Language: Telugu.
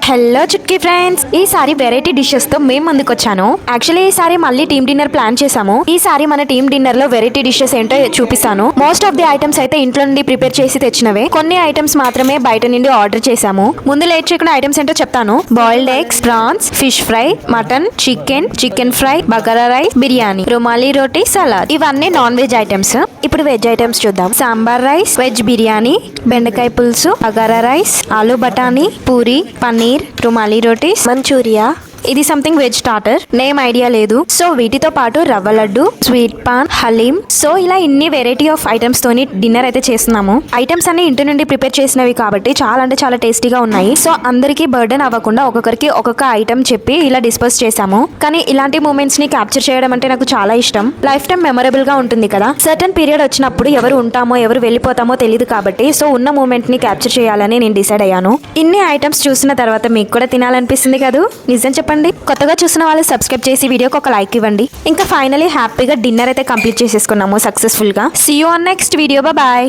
హలో చుట్కీ ఫ్రెండ్స్, ఈసారి వెరైటీ డిషెస్ తో మేము ముందుకు వచ్చాను. యాక్చువల్లీ ఈసారి మళ్ళీ టీమ్ డిన్నర్ ప్లాన్ చేసాము. ఈసారి మన టీమ్ డిన్నర్ లో వెరైటీ డిషెస్ ఏంటో చూపిస్తాను. మోస్ట్ ఆఫ్ ది ఐటమ్స్ అయితే ఇంట్లో నుండి ప్రిపేర్ చేసి తెచ్చినవే. కొన్ని ఐటమ్స్ మాత్రమే బయట నుండి ఆర్డర్ చేసాము. ముందు లేట్ చేయకుండా ఐటమ్స్ ఏంటో చెప్తాను. Boiled eggs, prawns, fish fry, mutton, chicken fry, bagara rice, biryani, rumali roti, salad. ఇవన్నీ నాన్ వెజ్ ఐటమ్స్. ఇప్పుడు వెజ్ ఐటమ్స్ చూద్దాం. సాంబార్ రైస్, వెజ్ బిర్యానీ, బెండకాయ పులుసు, బగారా రైస్, ఆలు బటానీ, పూరి, పన్నీర్, రుమాలి రోటీస్, మంచూరియా. ఇది something veg starter, name idea లేదు. సో వీటితో పాటు రవ్వ laddu, sweet pan, haleem. So ఇలా ఇన్ని వెరైటీ ఆఫ్ ఐటమ్స్ తోని డిన్నర్ అయితే చేస్తున్నాము. ఐటమ్స్ అన్ని ఇంటి నుండి ప్రిపేర్ చేసినవి కాబట్టి చాలా అంటే చాలా టేస్టీగా ఉన్నాయి. సో అందరికీ బర్డెన్ అవ్వకుండా ఒక్కొక్కరికి ఒక్కొక్క ఐటమ్ చెప్పి ఇలా డిస్పోజ్ చేసాము. కానీ ఇలాంటి మూమెంట్స్ ని క్యాప్చర్ చేయడం అంటే నాకు చాలా ఇష్టం. లైఫ్ టైం మెమరబుల్ గా ఉంటుంది కదా. సర్టన్ పీరియడ్ వచ్చినప్పుడు ఎవరు ఉంటామో ఎవరు వెళ్ళిపోతామో తెలియదు కాబట్టి సో ఉన్న మూమెంట్ ని క్యాప్చర్ చేయాలని నేను డిసైడ్ అయ్యాను. ఇన్ని ఐటమ్స్ చూసిన తర్వాత మీకు కూడా తినాలనిపిస్తుంది కదా. నిజం చెప్పండి, కొత్తగా చూసిన వాళ్ళు సబ్స్క్రైబ్ చేసి వీడియోకి ఒక లైక్ ఇవ్వండి. ఇంకా ఫైనలీ హ్యాపీగా డిన్నర్ అయితే కంప్లీట్ చేసేసుకున్నాము సక్సెస్ఫుల్ గా. See you on next video. Bye.